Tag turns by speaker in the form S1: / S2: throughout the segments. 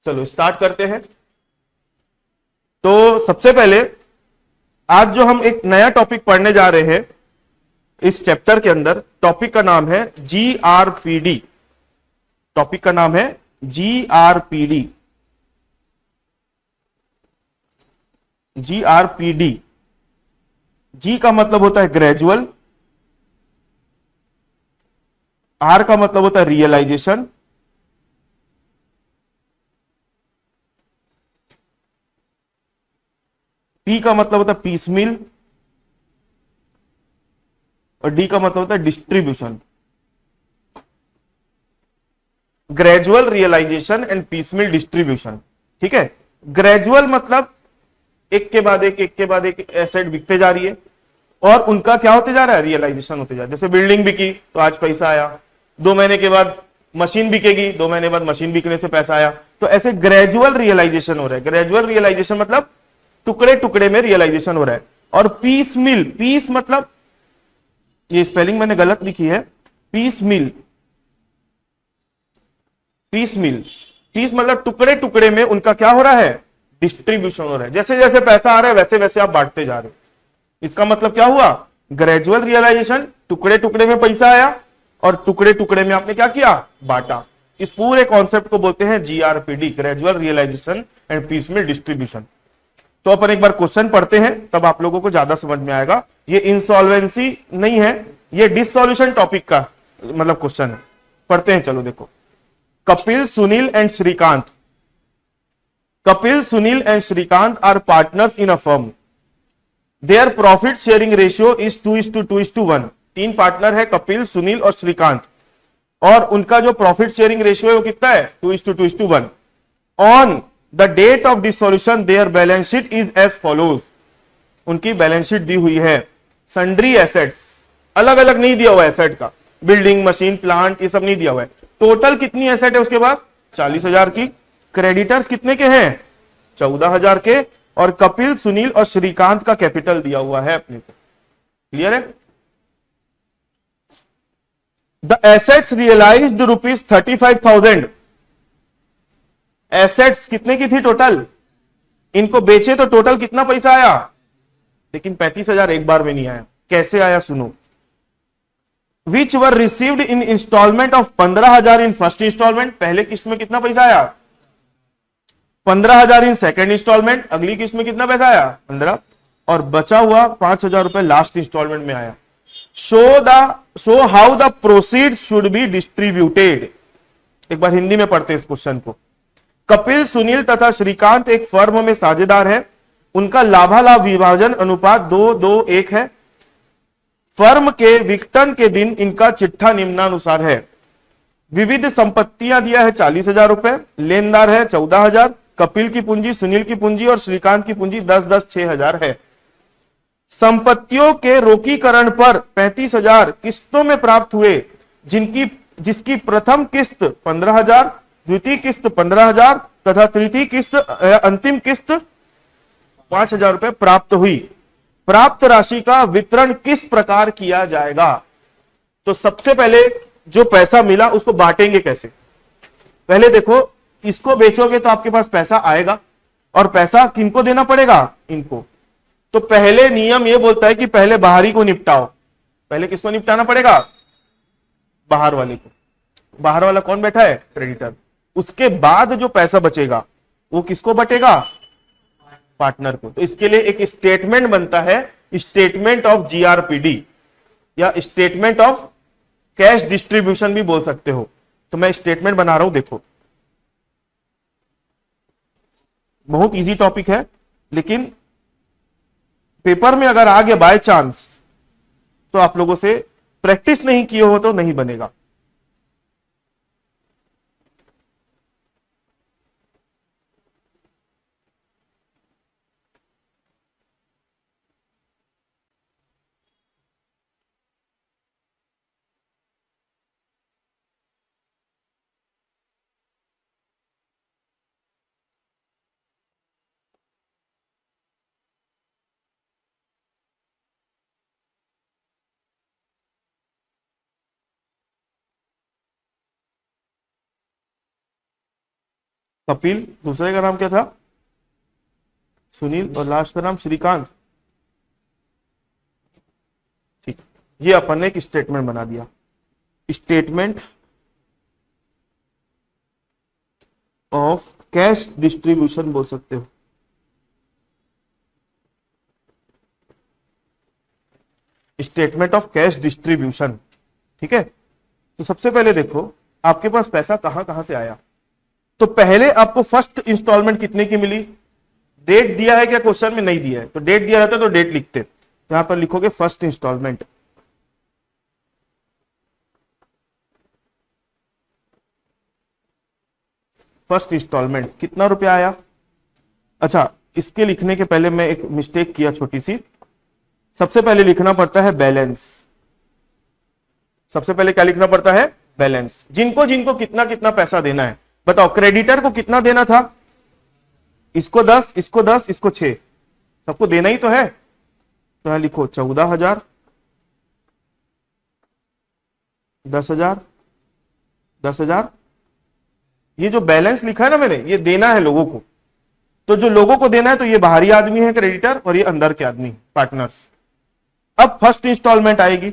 S1: चलो स्टार्ट करते हैं। तो सबसे पहले आज जो हम एक नया टॉपिक पढ़ने जा रहे हैं इस चैप्टर के अंदर, टॉपिक का नाम है जीआरपीडी। टॉपिक का नाम है जीआरपीडी। जीआरपीडी, जी का मतलब होता है ग्रेजुअल, आर का मतलब होता है रियलाइजेशन, पी का मतलब होता है पीस मिल, और डी का मतलब होता है distribution. Gradual, realisation and piecemeal distribution. ठीक है। ग्रेजुअल मतलब एक के बाद एक एसेट बिकते जा रही है और उनका क्या होते जा रहा है, रियलाइजेशन होते जा रहा है। जैसे बिल्डिंग बिकी तो आज पैसा आया, 2 महीने के बाद मशीन बिकेगी, 2 महीने बाद मशीन बिकने से पैसा आया। तो ऐसे ग्रेजुअल रियलाइजेशन हो रहा है। ग्रेजुअल रियलाइजेशन मतलब टुकड़े टुकड़े में रियलाइजेशन हो रहा है। और पीस मिल, पीस मतलब, ये स्पेलिंग मैंने गलत लिखी है, पीस मिल। पीस मिल, पीस मतलब टुकड़े टुकड़े में उनका क्या हो रहा है, डिस्ट्रीब्यूशन हो रहा है। जैसे जैसे पैसा आ रहा है वैसे वैसे आप बांटते जा रहे हो। इसका मतलब क्या हुआ, ग्रेजुअल रियलाइजेशन, टुकड़े टुकड़े में पैसा आया और टुकड़े टुकड़े में आपने क्या किया, बांटा। इस पूरे कॉन्सेप्ट को बोलते हैं GRPD, gradual realisation and piecemeal distribution. तो अपन एक बार क्वेश्चन पढ़ते हैं, तब आप लोगों को ज्यादा समझ में आएगा। ये इंसॉल्वेंसी नहीं है, ये डिसॉल्यूशन टॉपिक का मतलब क्वेश्चन है। पढ़ते हैं, चलो देखो। Kapil, Sunil and Shrikant. Kapil, Sunil and Shrikant are partners in a firm. Their profit sharing ratio is 2:2:1। 3 partner है, कपिल, सुनील और श्रीकांत, और उनका जो प्रॉफिट शेयरिंग रेशियो है वो कितना है, 2:2:1। On the date of dissolution their balance sheet is as follows. उनकी बैलेंस शीट दी हुई है। सन्ड्री एसेट्स, अलग अलग नहीं दिया हुआ एसेट का, बिल्डिंग, मशीन, प्लांट, ये सब नहीं दिया हुआ है। टोटल कितनी एसेट है उसके पास, 40,000 की। क्रेडिटर्स कितने के हैं, 14,000 के। और कपिल, सुनील और श्रीकांत का कैपिटल दिया हुआ है अपने को। क्लियर है। The assets realised ₹35,000। एसेट्स कितने की थी टोटल, इनको बेचे तो टोटल कितना पैसा आया, लेकिन 35,000 एक बार में नहीं आया। कैसे आया सुनो। Which were received in instalment of 15,000 in first instalment. पहले किस्त में कितना पैसा आया, 15,000 इन सेकेंड इंस्टॉलमेंट। अगली किस्त में कितना पैसा आया, 15, और बचा हुआ 5,000 रुपए लास्ट इंस्टॉलमेंट में आया। Show how the proceed should be distributed. एक बार हिंदी में पढ़ते हैं इस क्वेश्चन को। कपिल, सुनील तथा श्रीकांत एक फर्म में साझेदार है। उनका लाभालाभ विभाजन अनुपात 2:2:1 है। फर्म के विघटन के दिन इनका चिट्ठा निम्नानुसार है। विविध संपत्तियां दिया है 40,000 रुपए, लेनदार है 14,000। कपिल की पूंजी, सुनील की पूंजी और श्रीकांत की पूंजी 10-10 6,000 है। संपत्तियों के रोकीकरण पर 35,000 किस्तों में प्राप्त हुए, जिसकी प्रथम किस्त 15,000, द्वितीय किस्त 15,000 तथा तृतीय किस्त अंतिम किस्त 5,000 रुपए प्राप्त हुई। प्राप्त राशि का वितरण किस प्रकार किया जाएगा। तो सबसे पहले जो पैसा मिला उसको बांटेंगे कैसे। पहले देखो, इसको बेचोगे तो आपके पास पैसा आएगा, और पैसा किनको देना पड़ेगा, इनको। तो पहले नियम यह बोलता है कि पहले बाहरी को निपटाओ। पहले किसको निपटाना पड़ेगा, बाहर वाले को। बाहर वाला कौन बैठा है, क्रेडिटर। उसके बाद जो पैसा बचेगा वो किसको बटेगा, पार्टनर को। तो इसके लिए एक स्टेटमेंट बनता है, स्टेटमेंट ऑफ जीआरपीडी, या स्टेटमेंट ऑफ कैश डिस्ट्रीब्यूशन भी बोल सकते हो। तो मैं स्टेटमेंट बना रहा हूं, देखो। बहुत इजी टॉपिक है, लेकिन पेपर में अगर आ गया बाय चांस तो आप लोगों से प्रैक्टिस नहीं किए हो तो नहीं बनेगा। कपिल, दूसरे का नाम क्या था? सुनील, और लास्ट का नाम श्रीकांत। ठीक, ये अपन ने एक स्टेटमेंट बना दिया, स्टेटमेंट ऑफ कैश डिस्ट्रीब्यूशन बोल सकते हो। स्टेटमेंट ऑफ कैश डिस्ट्रीब्यूशन, ठीक है। तो सबसे पहले देखो आपके पास पैसा कहां कहां से आया। तो पहले आपको फर्स्ट इंस्टॉलमेंट कितने की मिली, डेट दिया है क्या क्वेश्चन में? नहीं दिया है, तो डेट दिया रहता तो डेट लिखते, यहां पर लिखोगे फर्स्ट इंस्टॉलमेंट। फर्स्ट इंस्टॉलमेंट कितना रुपया आया? अच्छा, इसके लिखने के पहले मैं एक मिस्टेक किया छोटी सी। सबसे पहले लिखना पड़ता है बैलेंस। सबसे पहले क्या लिखना पड़ता है? बैलेंस। जिनको जिनको कितना कितना पैसा देना है बताओ। क्रेडिटर को कितना देना था? इसको 10, इसको 10, इसको 6, सबको देना ही तो है। तो यहां लिखो 14,000, 10,000, 10,000। ये जो बैलेंस लिखा है ना मैंने, ये देना है लोगों को। तो जो लोगों को देना है तो ये बाहरी आदमी है क्रेडिटर, और ये अंदर के आदमी पार्टनर्स। अब फर्स्ट इंस्टॉलमेंट आएगी,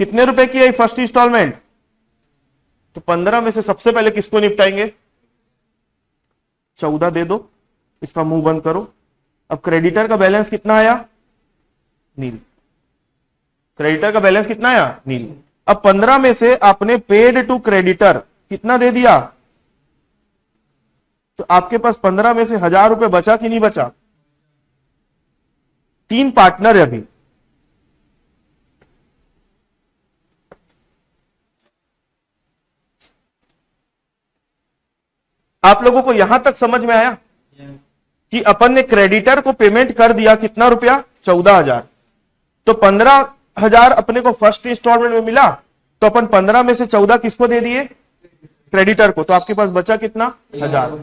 S1: कितने रुपए की आई फर्स्ट इंस्टॉलमेंट? तो 15 में से सबसे पहले किसको निपटाएंगे? 14 दे दो, इसका मुंह बंद करो। अब क्रेडिटर का बैलेंस कितना आया? नील। क्रेडिटर का बैलेंस कितना आया? नील। अब 15 में से आपने पेड टू क्रेडिटर कितना दे दिया? तो आपके पास 15 में से 1,000 रुपए बचा कि नहीं बचा? 3 पार्टनर है अभी। आप लोगों को यहां तक समझ में आया कि अपन ने क्रेडिटर को पेमेंट कर दिया कितना रुपया? 14,000। तो 15,000 अपने को फर्स्ट इंस्टॉलमेंट में मिला, तो अपन 15 में से 14 किसको दे दिए? क्रेडिटर को। तो आपके पास बचा कितना? 1,000।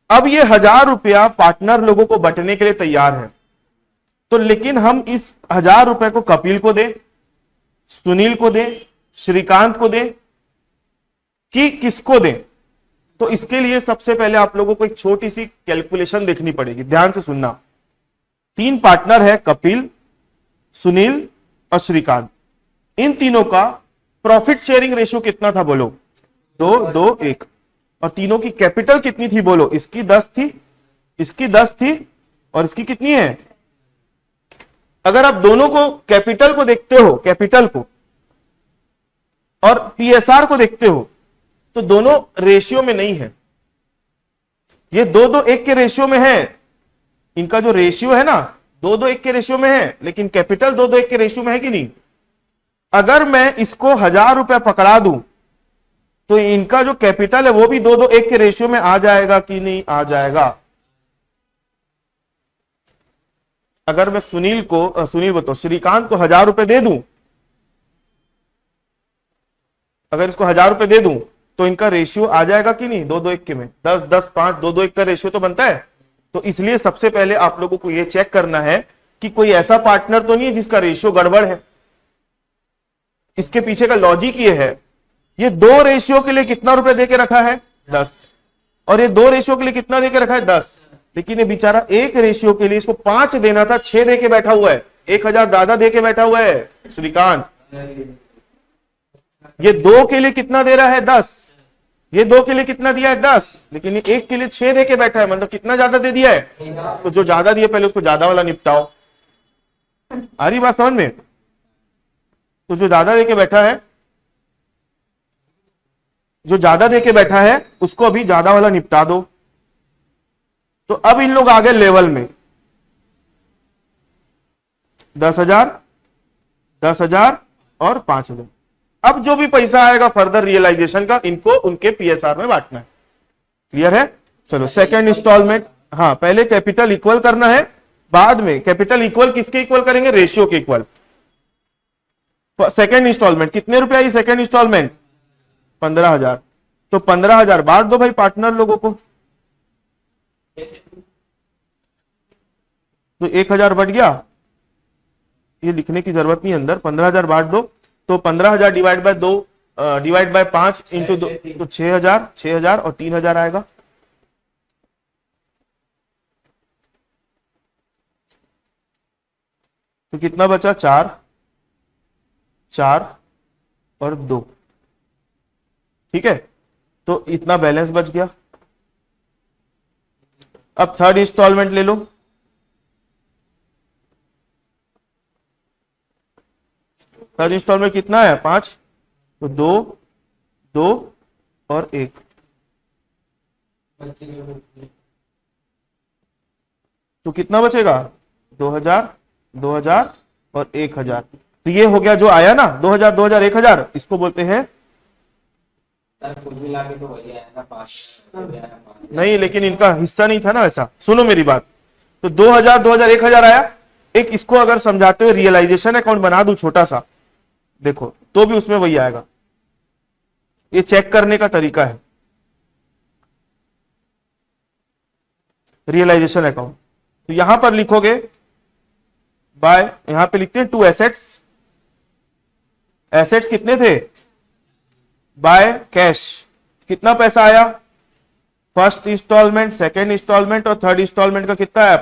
S1: अब ये 1,000 रुपया पार्टनर लोगों को बंटने के लिए तैयार है। तो लेकिन हम इस 1,000 रुपए को कपिल को दें, सुनील को दें, श्रीकांत को दें, कि किसको दें? तो इसके लिए सबसे पहले आप लोगों को एक छोटी सी कैलकुलेशन देखनी पड़ेगी, ध्यान से सुनना। 3 पार्टनर है, कपिल, सुनील और श्रीकांत। इन तीनों का प्रॉफिट शेयरिंग रेशियो कितना था बोलो? 2-2-1। और तीनों की कैपिटल कितनी थी बोलो? इसकी 10 थी, इसकी 10 थी, और इसकी कितनी है? अगर आप दोनों को कैपिटल को देखते हो, कैपिटल को, और पीएसआर को देखते हो, तो दोनों रेशियो में नहीं है। ये 2-2-1 के रेशियो में है। इनका जो रेशियो है ना 2-2-1 के रेशियो में है, लेकिन कैपिटल 2-2-1 के रेशियो में है कि नहीं? अगर मैं इसको 1,000 रुपए पकड़ा दूं तो इनका जो कैपिटल है वो भी 2-2-1 के रेशियो में आ जाएगा कि नहीं आ जाएगा? अगर मैं सुनील बताओ, श्रीकांत को 1,000 रुपए दे दूं, अगर इसको 1,000 रुपए दे दूं तो इनका रेशियो आ जाएगा कि नहीं 2-2-1 के में? 10-10-5 2-2-1 का रेशियो तो बनता है। तो इसलिए सबसे पहले आप लोगों को यह चेक करना है कि कोई ऐसा पार्टनर तो नहीं है जिसका रेशियो गड़बड़ है। इसके पीछे का लॉजिक ये है, ये 2 रेशियो के लिए कितना रुपए देके रखा है? 10। और ये 2 रेशियो के लिए कितना देके रखा है? 10। लेकिन ये बेचारा 1 रेशियो के लिए इसको 5 देना था, 6 देके बैठा हुआ है। 1,000 दादा देके बैठा हुआ है श्रीकांत। ये 2 के लिए कितना दे रहा है? 10। ये 2 के लिए कितना दिया है? 10। लेकिन ये 1 के लिए 6 देके बैठा है, मतलब कितना ज्यादा दे दिया है? तो जो ज्यादा दिया पहले उसको ज्यादा वाला निपटाओ। आ रही बात समझ में? तो जो ज्यादा देके बैठा है, जो ज्यादा देके बैठा है उसको अभी ज्यादा वाला निपटा दो। तो अब इन लोग आ गए लेवल में 10,000, 10,000 और 5,000। अब जो भी पैसा आएगा फर्दर रियलाइजेशन का, इनको उनके पीएसआर में बांटना है। क्लियर है? चलो सेकेंड इंस्टॉलमेंट। हाँ, पहले कैपिटल इक्वल करना है, बाद में कैपिटल इक्वल किसके इक्वल करेंगे? रेशियो के इक्वल। सेकेंड इंस्टॉलमेंट कितने रुपए आई? Second instalment 15,000। तो 15,000 बांट दो भाई पार्टनर लोगों को। तो 1,000 बढ़ गया, ये लिखने की जरूरत नहीं अंदर। 15,000 बांट दो, तो 15,000 divide by 2, divide by 5 into 2 तो 6,000 और 3,000 आएगा। तो कितना बचा? 4 और 2। ठीक है, तो इतना बैलेंस बच गया। अब थर्ड इंस्टॉलमेंट ले लो। थर्ड इंस्टॉलमेंट कितना है? 5। तो 2 और 1। तो कितना बचेगा? 2,000 और 1,000। तो ये हो गया जो आया ना 2,000, 1,000, इसको बोलते हैं। नहीं, लेकिन इनका हिस्सा नहीं था ना ऐसा। सुनो मेरी बात। तो 2,000, 1,000 आया। एक इसको अगर समझाते हुए रियलाइजेशन अकाउंट बना दूं छोटा सा, देखो, तो भी उसमें वही आएगा। ये चेक करने का तरीका है। रियलाइजेशन अकाउंट, तो यहां पर लिखोगे बाय, यहां पे लिखते हैं टू एसेट्स। एसेट्स कितने थे? By cash. कितना पैसा आया? फर्स्ट इंस्टॉलमेंट, सेकेंड इंस्टॉलमेंट और थर्ड इंस्टॉलमेंट का कितना है?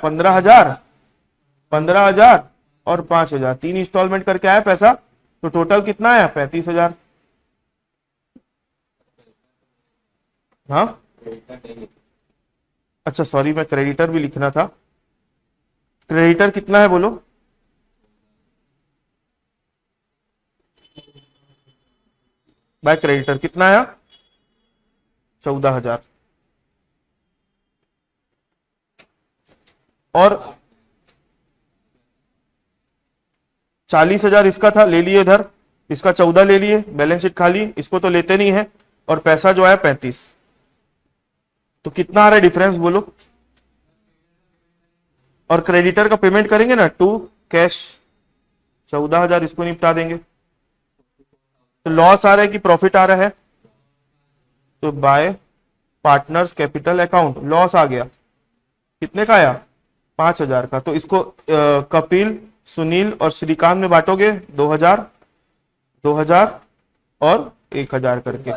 S1: 15,000 और 5,000। 3 इंस्टॉलमेंट करके आया पैसा। तो टोटल कितना है? 35,000। हाँ, अच्छा सॉरी, मैं क्रेडिटर भी लिखना था। क्रेडिटर कितना है बोलो? बाय क्रेडिटर कितना आया? 14,000। और 40,000 इसका था, ले लिए इधर। इसका 14 ले लिए, बैलेंस शीट खाली। इसको तो लेते नहीं है। और पैसा जो आया 35। तो कितना आ रहा है डिफरेंस बोलो? और क्रेडिटर का पेमेंट करेंगे ना टू कैश, 14,000 इसको निपटा देंगे। तो लॉस आ रहा है कि प्रॉफिट आ रहा है? तो by partners capital account loss आ गया। कितने का आया? 5,000 का। तो इसको कपिल, सुनील और श्रीकांत में बांटोगे 2,000 और 1,000 करके।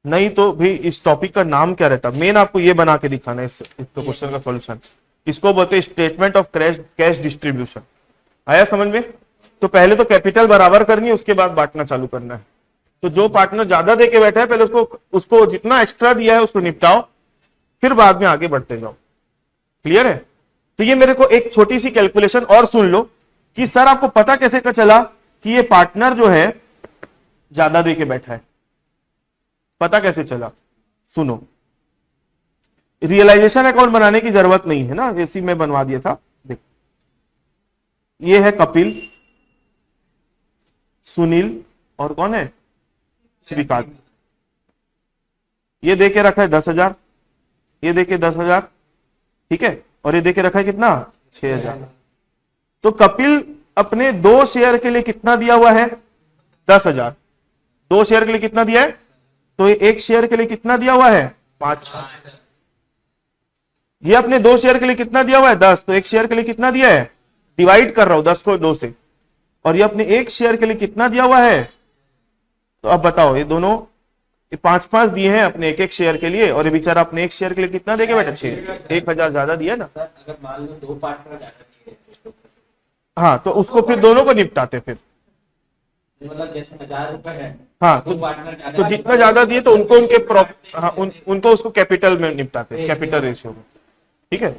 S1: नहीं तो भी इस टॉपिक का नाम क्या रहता? मेन आपको ये बना के दिखाना है इस क्वेश्चन का सॉल्यूशन। इसको बोलते हैं स्टेटमेंट ऑफ कैश डिस्ट्रीब्यूशन। आया समझ में? तो पहले तो कैपिटल बराबर करनी है, उसके बाद बांटना चालू करना है। तो जो पार्टनर ज्यादा दे के बैठा है, पहले उसको जितना एक्स्ट्रा दिया है उसको निपटाओ, फिर बाद में आगे बढ़ते जाओ। क्लियर है? तो ये मेरे को एक छोटी सी कैलकुलेशन और सुन लो कि सर आपको पता कैसे का चला कि ये पार्टनर जो है ज्यादा दे के बैठा है? पता कैसे चला? सुनो, रियलाइजेशन अकाउंट बनाने की जरूरत नहीं है ना, जैसी मैं बनवा दिया था। देखो, ये है कपिल, सुनील और कौन है? श्रीकांत। ये देके रखा है 10,000, ये देके 10,000, ठीक है, और ये देके रखा है कितना? 6,000। तो कपिल अपने 2 शेयर के लिए कितना दिया हुआ है? 10,000। 2 शेयर के लिए कितना दिया है? तो ये 1 शेयर के लिए कितना दिया हुआ है? 5। ये अपने 2 शेयर के लिए कितना दिया हुआ है? 10। तो 1 शेयर के लिए कितना दिया है? डिवाइड कर रहा हूं 10 को 2 से। और ये अपने 1 शेयर के लिए कितना दिया हुआ है? तो अब बताओ, ये दोनों 5-5 दिए हैं अपने 1-1 शेयर के लिए, और ये बेचारा अपने 1 शेयर के लिए कितना देके बैठा? 6। 1,000 ज्यादा दिया ना।
S2: अगर मान लो 2 पार्टनर ज्यादा दिए,
S1: हाँ, तो उसको फिर दोनों को निपटाते फिर।
S2: मतलब जैसे 1,000 रुपए है,
S1: हाँ,
S2: 2 पार्टनर
S1: तो जितना ज्यादा दिए तो उनको उनके प्रॉफिट, हाँ, उनको उसको कैपिटल में निपटाते हैं, कैपिटल रेशियो में। ठीक है,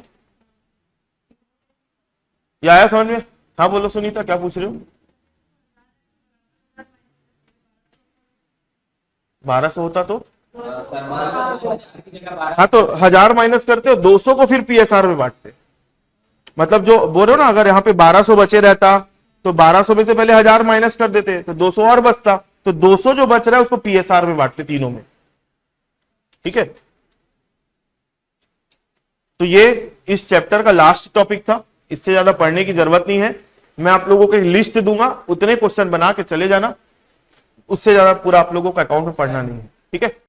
S1: ये आया समझ में? हाँ बोलो सुनीता, क्या पूछ रहे हो? 1200 होता तो? हाँ, तो 1,000 माइनस करते हो, 200 को फिर पीएसआर में बांटते। मतलब जो बोल रहे हो ना, अगर यहाँ पे 1200 बचे रहता तो 1200 में से पहले 1,000 माइनस कर देते तो 200 और बचता। तो 200 जो बच रहा है उसको पीएसआर में बांटते तीनों में। ठीक है, तो ये इस चैप्टर का लास्ट टॉपिक था। इससे ज्यादा पढ़ने की जरूरत नहीं है। मैं आप लोगों को एक लिस्ट दूंगा, उतने क्वेश्चन बना के चले जाना। उससे ज्यादा पूरा आप लोगों को अकाउंट में पढ़ना नहीं है। ठीक है।